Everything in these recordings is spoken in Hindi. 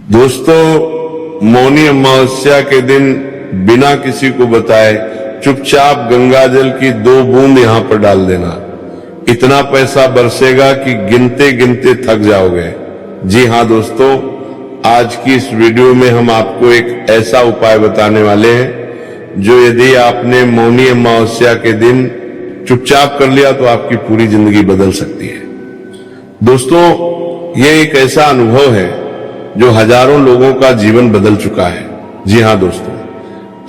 दोस्तों, मौनी अमावस्या के दिन बिना किसी को बताए चुपचाप गंगा जल की 2 बूंद यहां पर डाल देना। इतना पैसा बरसेगा कि गिनते गिनते थक जाओगे। जी हां दोस्तों, आज की इस वीडियो में हम आपको एक ऐसा उपाय बताने वाले हैं जो यदि आपने मौनी अमावस्या के दिन चुपचाप कर लिया तो आपकी पूरी जिंदगी बदल सकती है। दोस्तों, ये एक ऐसा अनुभव है जो हजारों लोगों का जीवन बदल चुका है। जी हां दोस्तों,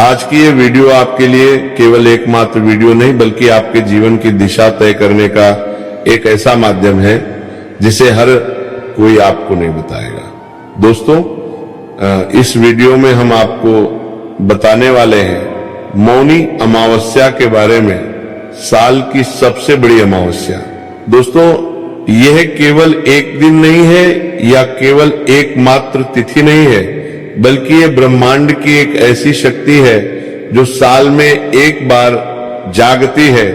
आज की ये वीडियो आपके लिए केवल एकमात्र वीडियो नहीं बल्कि आपके जीवन की दिशा तय करने का एक ऐसा माध्यम है जिसे हर कोई आपको नहीं बताएगा। दोस्तों, इस वीडियो में हम आपको बताने वाले हैं मौनी अमावस्या के बारे में, साल की सबसे बड़ी अमावस्या। दोस्तों, यह केवल एक दिन नहीं है या केवल एकमात्र तिथि नहीं है, बल्कि यह ब्रह्मांड की एक ऐसी शक्ति है जो साल में एक बार जागती है।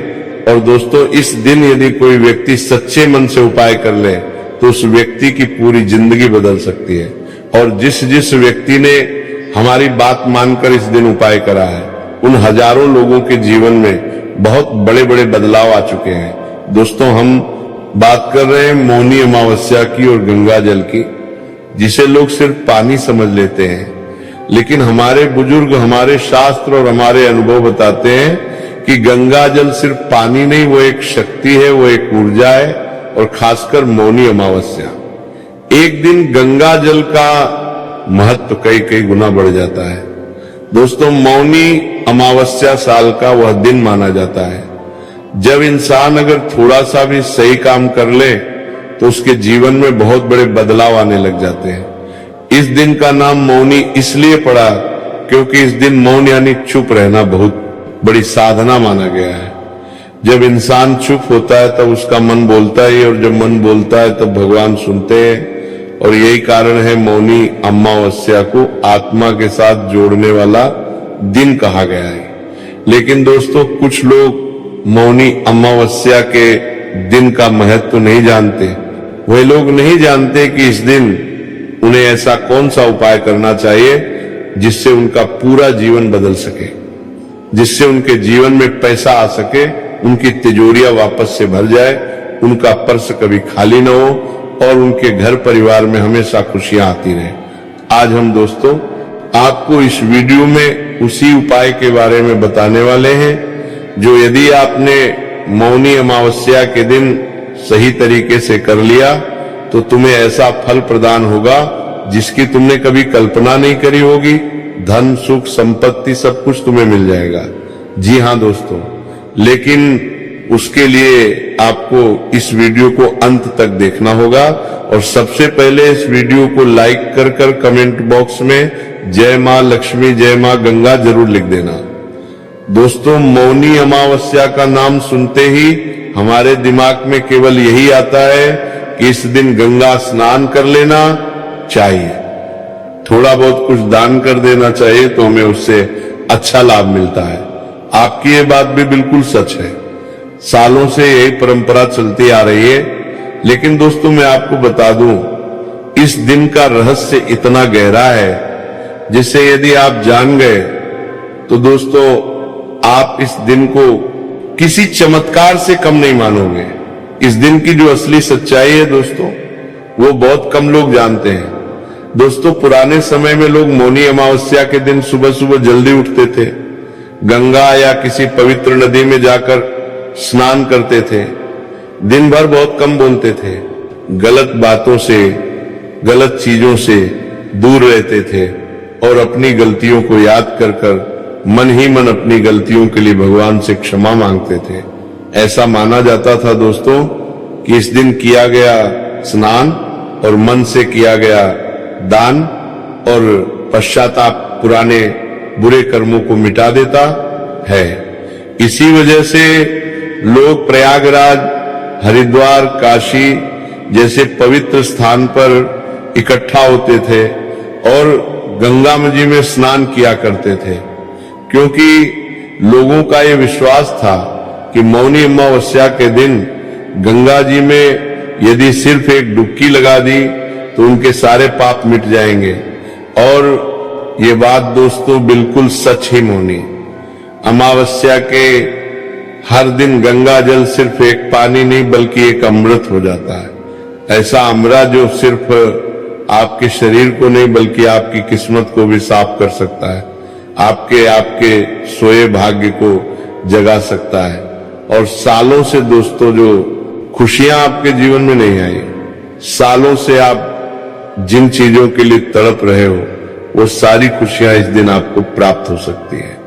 और दोस्तों, इस दिन यदि कोई व्यक्ति सच्चे मन से उपाय कर ले तो उस व्यक्ति की पूरी जिंदगी बदल सकती है। और जिस व्यक्ति ने हमारी बात मानकर इस दिन उपाय करा है, उन हजारों लोगों के जीवन में बहुत बड़े बड़े बदलाव आ चुके हैं। दोस्तों, हम बात कर रहे हैं मौनी अमावस्या की और गंगा जल की, जिसे लोग सिर्फ पानी समझ लेते हैं। लेकिन हमारे बुजुर्ग, हमारे शास्त्र और हमारे अनुभव बताते हैं कि गंगा जल सिर्फ पानी नहीं, वो एक शक्ति है, वो एक ऊर्जा है। और खासकर मौनी अमावस्या, एक दिन गंगा जल का महत्व कई गुना बढ़ जाता है। दोस्तों, मौनी अमावस्या साल का वह दिन माना जाता है जब इंसान अगर थोड़ा सा भी सही काम कर ले तो उसके जीवन में बहुत बड़े बदलाव आने लग जाते हैं। इस दिन का नाम मौनी इसलिए पड़ा क्योंकि इस दिन मौन यानी चुप रहना बहुत बड़ी साधना माना गया है। जब इंसान चुप होता है तब उसका मन बोलता है, और जब मन बोलता है तब भगवान सुनते हैं। और यही कारण है मौनी अमावस्या को आत्मा के साथ जोड़ने वाला दिन कहा गया है। लेकिन दोस्तों, कुछ लोग मौनी अमावस्या के दिन का महत्व नहीं जानते। वे लोग नहीं जानते कि इस दिन उन्हें ऐसा कौन सा उपाय करना चाहिए जिससे उनका पूरा जीवन बदल सके, जिससे उनके जीवन में पैसा आ सके, उनकी तिजोरियां वापस से भर जाए, उनका पर्स कभी खाली न हो और उनके घर परिवार में हमेशा खुशियां आती रहे। आज हम दोस्तों आपको इस वीडियो में उसी उपाय के बारे में बताने वाले हैं जो यदि आपने मौनी अमावस्या के दिन सही तरीके से कर लिया तो तुम्हें ऐसा फल प्रदान होगा जिसकी तुमने कभी कल्पना नहीं करी होगी। धन, सुख, संपत्ति सब कुछ तुम्हें मिल जाएगा। जी हां दोस्तों, लेकिन उसके लिए आपको इस वीडियो को अंत तक देखना होगा। और सबसे पहले इस वीडियो को लाइक कर कमेंट बॉक्स में जय मां लक्ष्मी, जय मां गंगा जरूर लिख देना। दोस्तों, मौनी अमावस्या का नाम सुनते ही हमारे दिमाग में केवल यही आता है कि इस दिन गंगा स्नान कर लेना चाहिए, थोड़ा बहुत कुछ दान कर देना चाहिए तो हमें उससे अच्छा लाभ मिलता है। आपकी ये बात भी बिल्कुल सच है, सालों से यही परंपरा चलती आ रही है। लेकिन दोस्तों, मैं आपको बता दूं, इस दिन का रहस्य इतना गहरा है जिसे यदि आप जान गए तो दोस्तों आप इस दिन को किसी चमत्कार से कम नहीं मानोगे। इस दिन की जो असली सच्चाई है दोस्तों, वो बहुत कम लोग जानते हैं। दोस्तों, पुराने समय में लोग मौनी अमावस्या के दिन सुबह सुबह जल्दी उठते थे, गंगा या किसी पवित्र नदी में जाकर स्नान करते थे, दिन भर बहुत कम बोलते थे, गलत बातों से, गलत चीजों से दूर रहते थे और अपनी गलतियों को याद कर मन ही मन अपनी गलतियों के लिए भगवान से क्षमा मांगते थे। ऐसा माना जाता था दोस्तों कि इस दिन किया गया स्नान और मन से किया गया दान और पश्चाताप पुराने बुरे कर्मों को मिटा देता है। इसी वजह से लोग प्रयागराज, हरिद्वार, काशी जैसे पवित्र स्थान पर इकट्ठा होते थे और गंगा जी में स्नान किया करते थे, क्योंकि लोगों का ये विश्वास था कि मौनी अमावस्या के दिन गंगा जी में यदि सिर्फ एक डुबकी लगा दी तो उनके सारे पाप मिट जाएंगे। और ये बात दोस्तों बिल्कुल सच ही होनी। अमावस्या के हर दिन गंगा जल सिर्फ एक पानी नहीं बल्कि एक अमृत हो जाता है। ऐसा अमृत जो सिर्फ आपके शरीर को नहीं बल्कि आपकी किस्मत को भी साफ कर सकता है, आपके सोए भाग्य को जगा सकता है। और सालों से दोस्तों जो खुशियां आपके जीवन में नहीं आई, सालों से आप जिन चीजों के लिए तड़प रहे हो, वो सारी खुशियां इस दिन आपको प्राप्त हो सकती है।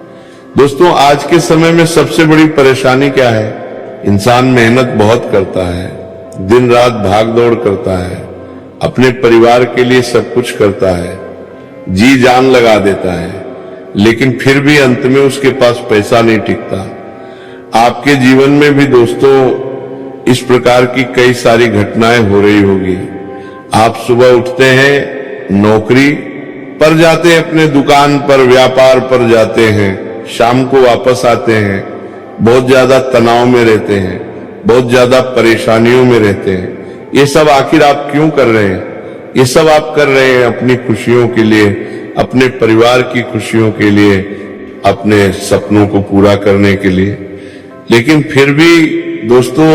दोस्तों आज के समय में सबसे बड़ी परेशानी क्या है? इंसान मेहनत बहुत करता है, दिन रात भाग दौड़ करता है, अपने परिवार के लिए सब कुछ करता है, जी जान लगा देता है, लेकिन फिर भी अंत में उसके पास पैसा नहीं टिकता। आपके जीवन में भी दोस्तों इस प्रकार की कई सारी घटनाएं हो रही होगी। आप सुबह उठते हैं, नौकरी पर जाते हैं, अपने दुकान पर व्यापार पर जाते हैं, शाम को वापस आते हैं, बहुत ज्यादा तनाव में रहते हैं, बहुत ज्यादा परेशानियों में रहते हैं। ये सब आखिर आप क्यों कर रहे हैं? ये सब आप कर रहे हैं अपनी खुशियों के लिए, अपने परिवार की खुशियों के लिए, अपने सपनों को पूरा करने के लिए। लेकिन फिर भी दोस्तों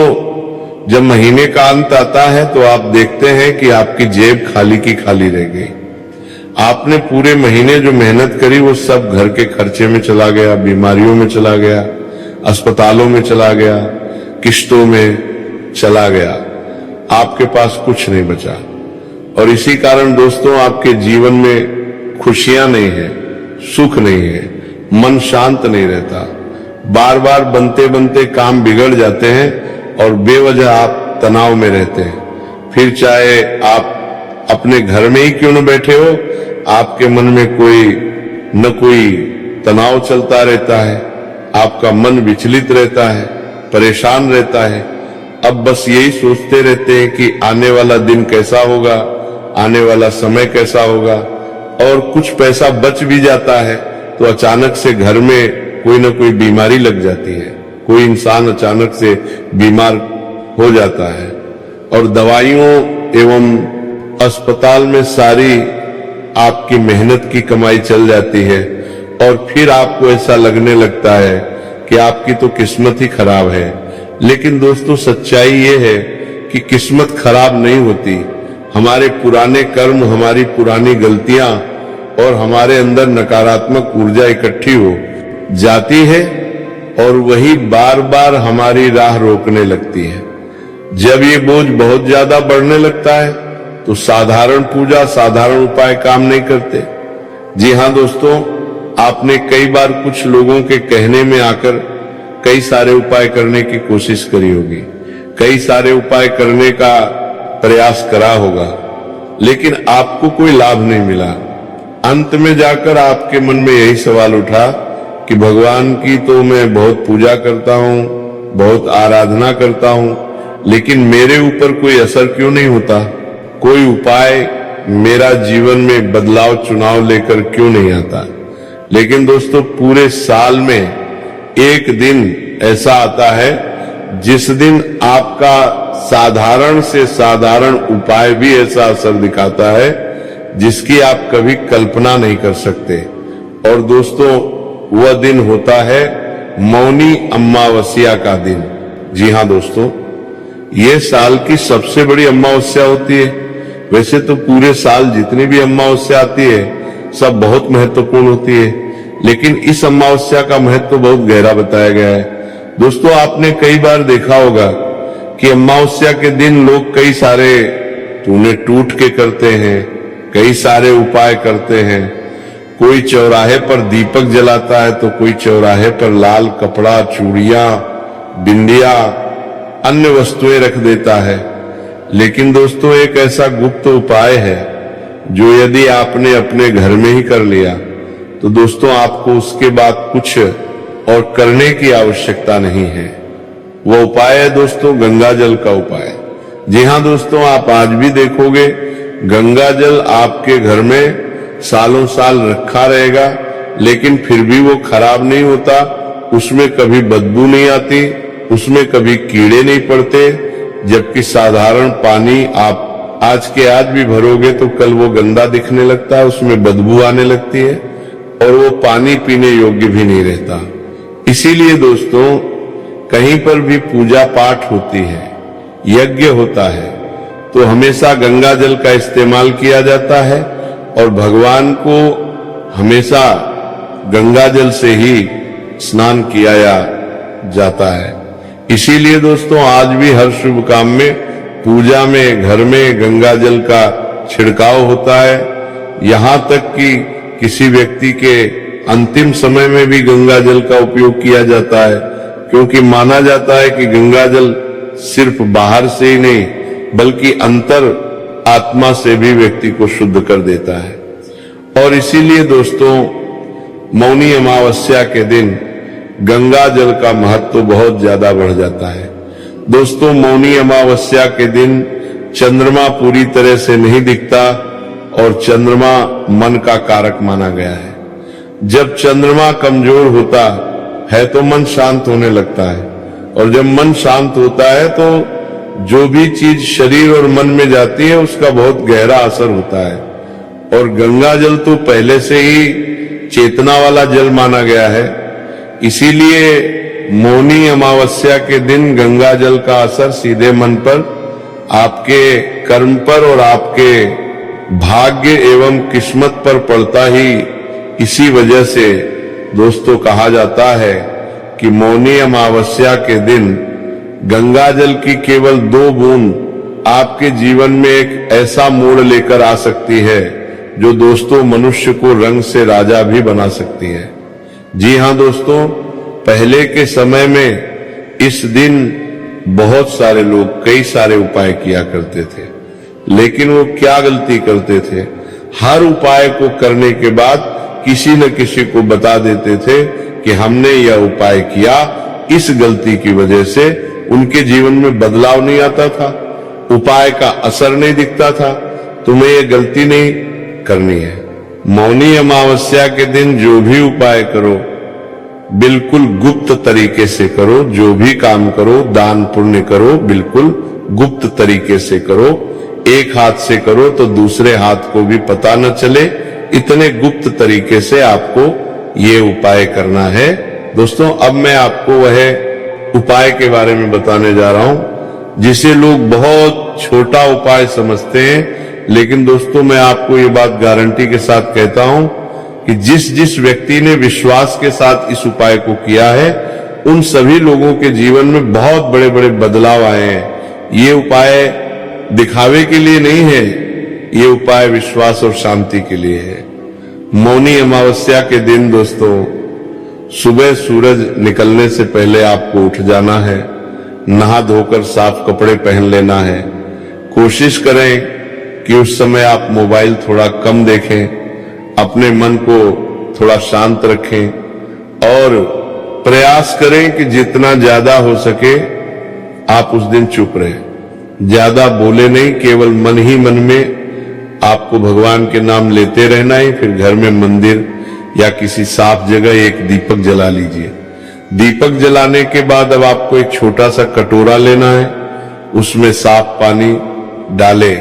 जब महीने का अंत आता है तो आप देखते हैं कि आपकी जेब खाली की खाली रह गई। आपने पूरे महीने जो मेहनत करी वो सब घर के खर्चे में चला गया, बीमारियों में चला गया, अस्पतालों में चला गया, किश्तों में चला गया, आपके पास कुछ नहीं बचा। और इसी कारण दोस्तों आपके जीवन में खुशियां नहीं है, सुख नहीं है, मन शांत नहीं रहता। बार बार बनते बनते काम बिगड़ जाते हैं और बेवजह आप तनाव में रहते हैं। फिर चाहे आप अपने घर में ही क्यों न बैठे हो, आपके मन में न कोई तनाव चलता रहता है, आपका मन विचलित रहता है, परेशान रहता है। अब बस यही सोचते रहते हैं कि आने वाला दिन कैसा होगा, आने वाला समय कैसा होगा। और कुछ पैसा बच भी जाता है तो अचानक से घर में कोई न कोई बीमारी लग जाती है, कोई इंसान अचानक से बीमार हो जाता है और दवाइयों एवं अस्पताल में सारी आपकी मेहनत की कमाई चल जाती है। और फिर आपको ऐसा लगने लगता है कि आपकी तो किस्मत ही खराब है। लेकिन दोस्तों सच्चाई ये है कि किस्मत खराब नहीं होती। हमारे पुराने कर्म, हमारी पुरानी गलतियां और हमारे अंदर नकारात्मक ऊर्जा इकट्ठी हो जाती है और वही बार बार हमारी राह रोकने लगती है। जब ये बोझ बहुत ज्यादा बढ़ने लगता है तो साधारण पूजा, साधारण उपाय काम नहीं करते। जी हां दोस्तों, आपने कई बार कुछ लोगों के कहने में आकर कई सारे उपाय करने की कोशिश करी होगी, कई सारे उपाय करने का प्रयास करा होगा, लेकिन आपको कोई लाभ नहीं मिला। अंत में जाकर आपके मन में यही सवाल उठा कि भगवान की तो मैं बहुत पूजा करता हूं, बहुत आराधना करता हूं, लेकिन मेरे ऊपर कोई असर क्यों नहीं होता? कोई उपाय मेरा जीवन में बदलाव, चुनाव लेकर क्यों नहीं आता? लेकिन दोस्तों पूरे साल में एक दिन ऐसा आता है जिस दिन आपका साधारण से साधारण उपाय भी ऐसा असर दिखाता है जिसकी आप कभी कल्पना नहीं कर सकते। और दोस्तों वह दिन होता है मौनी अमावस्या का दिन। जी हां दोस्तों, ये साल की सबसे बड़ी अमावस्या होती है। वैसे तो पूरे साल जितनी भी अमावस्या आती है सब बहुत महत्वपूर्ण होती है, लेकिन इस अमावस्या का महत्व बहुत गहरा बताया गया है। दोस्तों आपने कई बार देखा होगा कि अमावस्या के दिन लोग कई सारे टूने टूट के करते हैं, कई सारे उपाय करते हैं। कोई चौराहे पर दीपक जलाता है तो कोई चौराहे पर लाल कपड़ा, चूड़ियां, बिंदिया, अन्य वस्तुएं रख देता है। लेकिन दोस्तों एक ऐसा गुप्त उपाय है जो यदि आपने अपने घर में ही कर लिया तो दोस्तों आपको उसके बाद कुछ और करने की आवश्यकता नहीं है। वो उपाय है दोस्तों गंगा जल का उपाय। जी हां दोस्तों, आप आज भी देखोगे गंगा जल आपके घर में सालों साल रखा रहेगा, लेकिन फिर भी वो खराब नहीं होता, उसमें कभी बदबू नहीं आती, उसमें कभी कीड़े नहीं पड़ते। जबकि साधारण पानी आप आज के आज भी भरोगे तो कल वो गंदा दिखने लगता है, उसमें बदबू आने लगती है और वो पानी पीने योग्य भी नहीं रहता। इसीलिए दोस्तों, कहीं पर भी पूजा पाठ होती है, यज्ञ होता है, तो हमेशा गंगा जल का इस्तेमाल किया जाता है और भगवान को हमेशा गंगा जल से ही स्नान किया जाता है। इसीलिए दोस्तों, आज भी हर शुभ काम में, पूजा में, घर में गंगा जल का छिड़काव होता है। यहां तक कि किसी व्यक्ति के अंतिम समय में भी गंगा जल का उपयोग किया जाता है, क्योंकि माना जाता है कि गंगा जल सिर्फ बाहर से ही नहीं बल्कि अंतर आत्मा से भी व्यक्ति को शुद्ध कर देता है। और इसीलिए दोस्तों, मौनी अमावस्या के दिन गंगा जल का महत्व बहुत ज्यादा बढ़ जाता है। दोस्तों, मौनी अमावस्या के दिन चंद्रमा पूरी तरह से नहीं दिखता और चंद्रमा मन का कारक माना गया है। जब चंद्रमा कमजोर होता है तो मन शांत होने लगता है, और जब मन शांत होता है तो जो भी चीज शरीर और मन में जाती है उसका बहुत गहरा असर होता है। और गंगा जल तो पहले से ही चेतना वाला जल माना गया है। इसीलिए मौनी अमावस्या के दिन गंगा जल का असर सीधे मन पर, आपके कर्म पर और आपके भाग्य एवं किस्मत पर पड़ता ही। इसी वजह से दोस्तों कहा जाता है कि मौनी अमावस्या के दिन गंगा जल की केवल 2 बूंद आपके जीवन में एक ऐसा मोड़ लेकर आ सकती है जो दोस्तों मनुष्य को रंग से राजा भी बना सकती है। जी हां दोस्तों, पहले के समय में इस दिन बहुत सारे लोग कई सारे उपाय किया करते थे, लेकिन वो क्या गलती करते थे, हर उपाय को करने के बाद किसी न किसी को बता देते थे कि हमने यह उपाय किया, इस गलती की वजह से उनके जीवन में बदलाव नहीं आता था, उपाय का असर नहीं दिखता था। तुम्हें यह गलती नहीं करनी है। मौनी अमावस्या के दिन जो भी उपाय करो बिल्कुल गुप्त तरीके से करो, जो भी काम करो, दान पुण्य करो, बिल्कुल गुप्त तरीके से करो। एक हाथ से करो तो दूसरे हाथ को भी पता न चले, इतने गुप्त तरीके से आपको ये उपाय करना है। दोस्तों, अब मैं आपको वह उपाय के बारे में बताने जा रहा हूं जिसे लोग बहुत छोटा उपाय समझते हैं, लेकिन दोस्तों मैं आपको ये बात गारंटी के साथ कहता हूं कि जिस जिस व्यक्ति ने विश्वास के साथ इस उपाय को किया है, उन सभी लोगों के जीवन में बहुत बड़े बड़े बदलाव आए हैं। ये उपाय दिखावे के लिए नहीं है, ये उपाय विश्वास और शांति के लिए है। मौनी अमावस्या के दिन दोस्तों, सुबह सूरज निकलने से पहले आपको उठ जाना है, नहा धोकर साफ कपड़े पहन लेना है। कोशिश करें कि उस समय आप मोबाइल थोड़ा कम देखें, अपने मन को थोड़ा शांत रखें और प्रयास करें कि जितना ज्यादा हो सके आप उस दिन चुप रहें। ज्यादा बोले नहीं, केवल मन ही मन में आपको भगवान के नाम लेते रहना है। फिर घर में मंदिर या किसी साफ जगह एक दीपक जला लीजिए। दीपक जलाने के बाद अब आपको एक छोटा सा कटोरा लेना है, उसमें साफ पानी डालें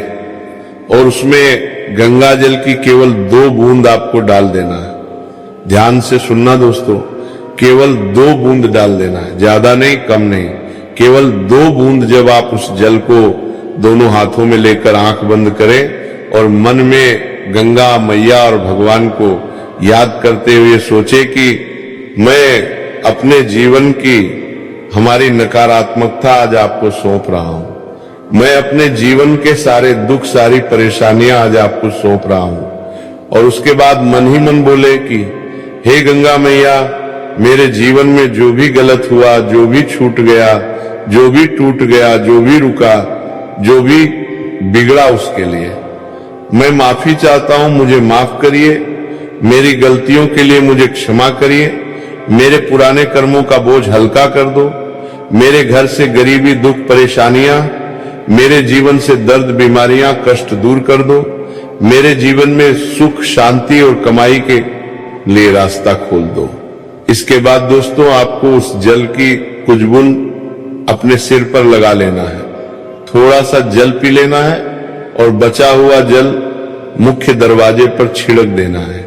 और उसमें गंगा जल की केवल 2 बूंद आपको डाल देना है। ध्यान से सुनना दोस्तों, केवल 2 बूंद डाल देना है, ज्यादा नहीं कम नहीं, केवल 2 बूंद। जब आप उस जल को दोनों हाथों में लेकर आंख बंद करें और मन में गंगा मैया और भगवान को याद करते हुए सोचे कि मैं अपने जीवन की हमारी नकारात्मकता आज आपको सौंप रहा हूं, मैं अपने जीवन के सारे दुख सारी परेशानियां आज आपको सौंप रहा हूं। और उसके बाद मन ही मन बोले कि हे गंगा मैया, मेरे जीवन में जो भी गलत हुआ, जो भी छूट गया, जो भी टूट गया, जो भी रुका, जो भी बिगड़ा, उसके लिए मैं माफी चाहता हूं। मुझे माफ करिए, मेरी गलतियों के लिए मुझे क्षमा करिए, मेरे पुराने कर्मों का बोझ हल्का कर दो, मेरे घर से गरीबी दुख परेशानियां, मेरे जीवन से दर्द बीमारियां कष्ट दूर कर दो, मेरे जीवन में सुख शांति और कमाई के लिए रास्ता खोल दो। इसके बाद दोस्तों आपको उस जल की कुछ बूंद अपने सिर पर लगा लेना है, थोड़ा सा जल पी लेना है और बचा हुआ जल मुख्य दरवाजे पर छिड़क देना है।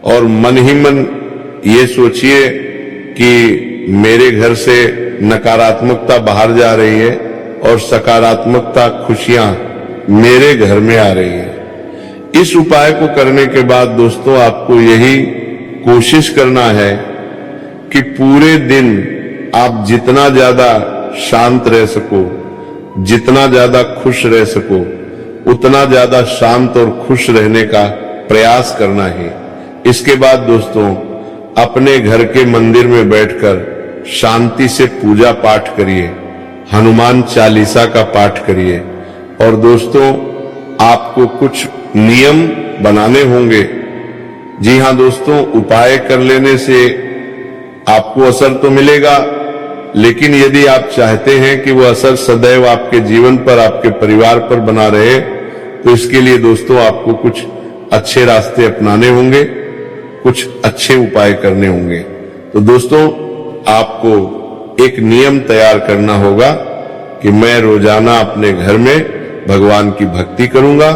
और मन ही मन ये सोचिए कि मेरे घर से नकारात्मकता बाहर जा रही है और सकारात्मकता, खुशियां मेरे घर में आ रही है। इस उपाय को करने के बाद दोस्तों आपको यही कोशिश करना है कि पूरे दिन आप जितना ज्यादा शांत रह सको, जितना ज्यादा खुश रह सको, उतना ज्यादा शांत और खुश रहने का प्रयास करना है। इसके बाद दोस्तों अपने घर के मंदिर में बैठकर शांति से पूजा पाठ करिए, हनुमान चालीसा का पाठ करिए। और दोस्तों आपको कुछ नियम बनाने होंगे। जी हां दोस्तों, उपाय कर लेने से आपको असर तो मिलेगा, लेकिन यदि आप चाहते हैं कि वो असर सदैव आपके जीवन पर, आपके परिवार पर बना रहे, तो इसके लिए दोस्तों आपको कुछ अच्छे रास्ते अपनाने होंगे, कुछ अच्छे उपाय करने होंगे। तो दोस्तों आपको एक नियम तैयार करना होगा कि मैं रोजाना अपने घर में भगवान की भक्ति करूंगा,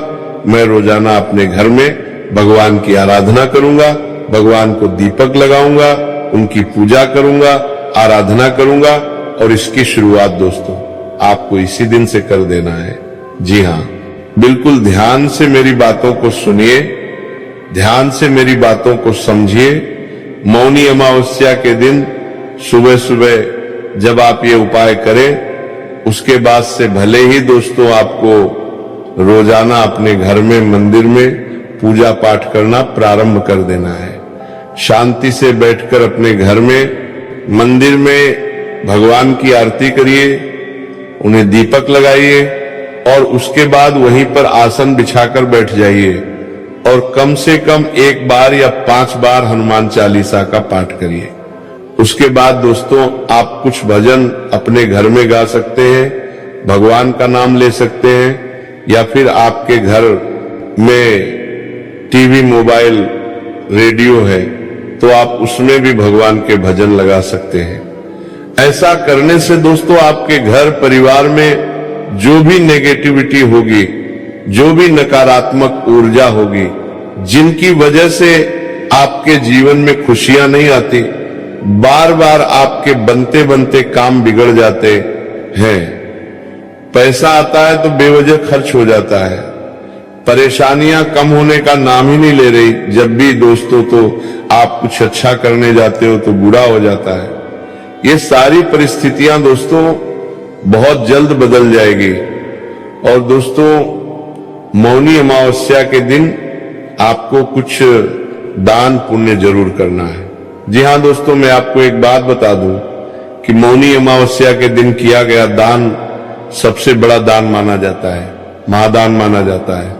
मैं रोजाना अपने घर में भगवान की आराधना करूंगा, भगवान को दीपक लगाऊंगा, उनकी पूजा करूंगा, आराधना करूंगा। और इसकी शुरुआत दोस्तों आपको इसी दिन से कर देना है। जी हां, बिल्कुल ध्यान से मेरी बातों को सुनिए, ध्यान से मेरी बातों को समझिए। मौनी अमावस्या के दिन सुबह सुबह जब आप ये उपाय करें, उसके बाद से भले ही दोस्तों आपको रोजाना अपने घर में, मंदिर में पूजा पाठ करना प्रारंभ कर देना है। शांति से बैठकर अपने घर में, मंदिर में भगवान की आरती करिए, उन्हें दीपक लगाइए और उसके बाद वहीं पर आसन बिछाकर बैठ जाइए और कम से कम 1 बार या 5 बार हनुमान चालीसा का पाठ करिए। उसके बाद दोस्तों आप कुछ भजन अपने घर में गा सकते हैं, भगवान का नाम ले सकते हैं, या फिर आपके घर में टीवी, मोबाइल, रेडियो है तो आप उसमें भी भगवान के भजन लगा सकते हैं। ऐसा करने से दोस्तों आपके घर परिवार में जो भी नेगेटिविटी होगी, जो भी नकारात्मक ऊर्जा होगी, जिनकी वजह से आपके जीवन में खुशियां नहीं आती, बार बार आपके बनते बनते काम बिगड़ जाते हैं, पैसा आता है तो बेवजह खर्च हो जाता है, परेशानियां कम होने का नाम ही नहीं ले रही, जब भी दोस्तों तो आप कुछ अच्छा करने जाते हो तो बुरा हो जाता है। ये सारी परिस्थितियां दोस्तों बहुत जल्द बदल जाएगी। और दोस्तों मौनी अमावस्या के दिन आपको कुछ दान पुण्य जरूर करना है। जी हां दोस्तों, मैं आपको एक बात बता दूं कि मौनी अमावस्या के दिन किया गया दान सबसे बड़ा दान माना जाता है, महादान माना जाता है।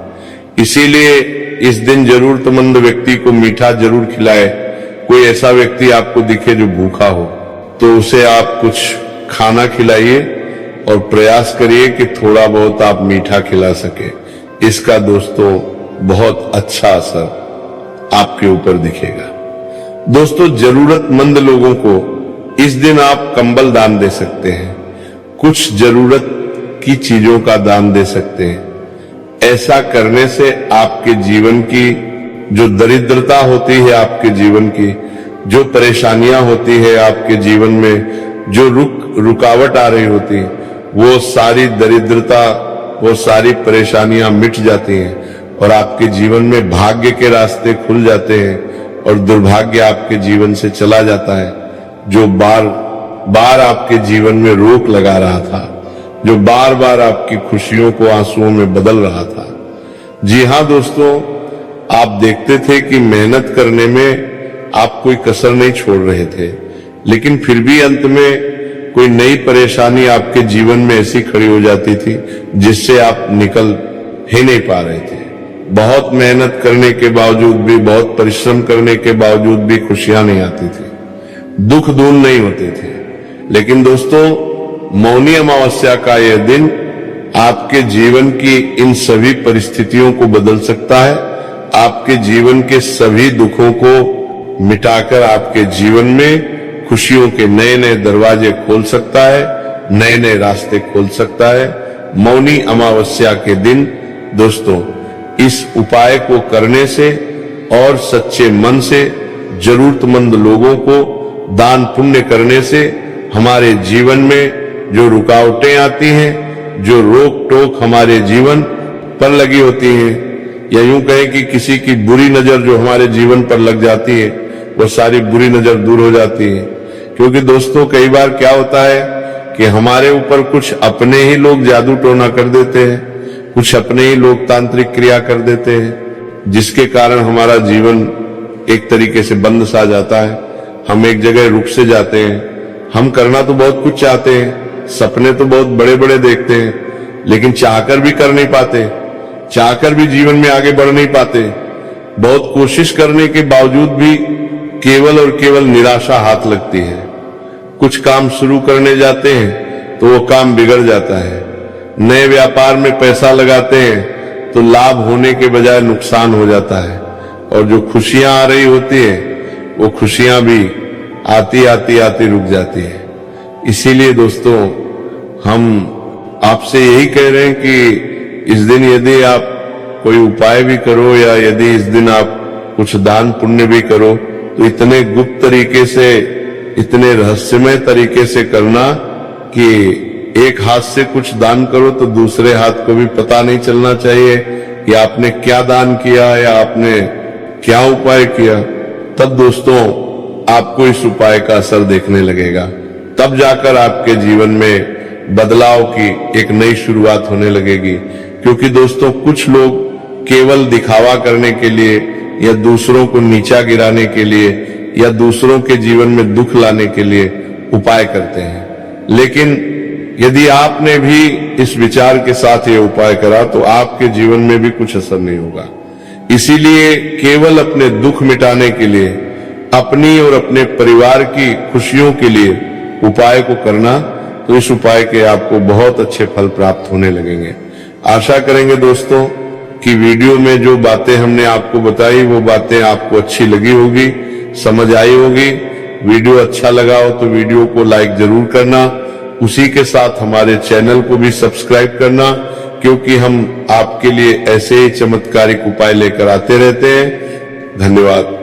इसीलिए इस दिन जरूरतमंद व्यक्ति को मीठा जरूर खिलाए। कोई ऐसा व्यक्ति आपको दिखे जो भूखा हो तो उसे आप कुछ खाना खिलाइए और प्रयास करिए कि थोड़ा बहुत आप मीठा खिला सके। इसका दोस्तों बहुत अच्छा असर आपके ऊपर दिखेगा। दोस्तों जरूरतमंद लोगों को इस दिन आप कंबल दान दे सकते हैं, कुछ जरूरत की चीजों का दान दे सकते हैं। ऐसा करने से आपके जीवन की जो दरिद्रता होती है, आपके जीवन की जो परेशानियां होती है, आपके जीवन में जो रुकावट आ रही होती है, वो सारी दरिद्रता, वो सारी परेशानियां मिट जाती हैं और आपके जीवन में भाग्य के रास्ते खुल जाते हैं और दुर्भाग्य आपके जीवन से चला जाता है, जो बार बार आपके जीवन में रोक लगा रहा था, जो बार बार आपकी खुशियों को आंसुओं में बदल रहा था। जी हां दोस्तों, आप देखते थे कि मेहनत करने में आप कोई कसर नहीं छोड़ रहे थे, लेकिन फिर भी अंत में कोई नई परेशानी आपके जीवन में ऐसी खड़ी हो जाती थी जिससे आप निकल ही नहीं पा रहे थे। बहुत मेहनत करने के बावजूद भी, बहुत परिश्रम करने के बावजूद भी खुशियां नहीं आती थी, दुख दूर नहीं होते थे। लेकिन दोस्तों मौनी अमावस्या का यह दिन आपके जीवन की इन सभी परिस्थितियों को बदल सकता है, आपके जीवन के सभी दुखों को मिटाकर आपके जीवन में खुशियों के नए नए दरवाजे खोल सकता है, नए नए रास्ते खोल सकता है। मौनी अमावस्या के दिन दोस्तों इस उपाय को करने से और सच्चे मन से जरूरतमंद लोगों को दान पुण्य करने से हमारे जीवन में जो रुकावटें आती हैं, जो रोक टोक हमारे जीवन पर लगी होती हैं, या यूं कहें कि किसी की बुरी नजर जो हमारे जीवन पर लग जाती है, वो सारी बुरी नजर दूर हो जाती है। क्योंकि दोस्तों कई बार क्या होता है कि हमारे ऊपर कुछ अपने ही लोग जादू टोना कर देते हैं, कुछ अपने ही लोग तांत्रिक क्रिया कर देते हैं, जिसके कारण हमारा जीवन एक तरीके से बंद सा जाता है। हम एक जगह रुक से जाते हैं। हम करना तो बहुत कुछ चाहते हैं, सपने तो बहुत बड़े बड़े देखते हैं, लेकिन चाहकर भी कर नहीं पाते, चाहकर भी जीवन में आगे बढ़ नहीं पाते। बहुत कोशिश करने के बावजूद भी केवल और केवल निराशा हाथ लगती है। कुछ काम शुरू करने जाते हैं तो वो काम बिगड़ जाता है। नए व्यापार में पैसा लगाते हैं तो लाभ होने के बजाय नुकसान हो जाता है, और जो खुशियां आ रही होती है वो खुशियां भी आती आती आती रुक जाती है। इसीलिए दोस्तों हम आपसे यही कह रहे हैं कि इस दिन यदि आप कोई उपाय भी करो, या यदि इस दिन आप कुछ दान पुण्य भी करो, तो इतने गुप्त तरीके से, इतने रहस्यमय तरीके से करना कि एक हाथ से कुछ दान करो तो दूसरे हाथ को भी पता नहीं चलना चाहिए कि आपने क्या दान किया या आपने क्या उपाय किया। तब दोस्तों आपको इस उपाय का असर देखने लगेगा, तब जाकर आपके जीवन में बदलाव की एक नई शुरुआत होने लगेगी। क्योंकि दोस्तों कुछ लोग केवल दिखावा करने के लिए, या दूसरों को नीचा गिराने के लिए, या दूसरों के जीवन में दुख लाने के लिए उपाय करते हैं। लेकिन यदि आपने भी इस विचार के साथ ये उपाय करा तो आपके जीवन में भी कुछ असर नहीं होगा। इसीलिए केवल अपने दुख मिटाने के लिए, अपनी और अपने परिवार की खुशियों के लिए उपाय को करना, तो इस उपाय के आपको बहुत अच्छे फल प्राप्त होने लगेंगे। आशा करेंगे दोस्तों कि वीडियो में जो बातें हमने आपको बताई वो बातें आपको अच्छी लगी होगी, समझ आई होगी। वीडियो अच्छा लगा हो तो वीडियो को लाइक जरूर करना, उसी के साथ हमारे चैनल को भी सब्सक्राइब करना, क्योंकि हम आपके लिए ऐसे ही चमत्कारिक उपाय लेकर आते रहते हैं। धन्यवाद।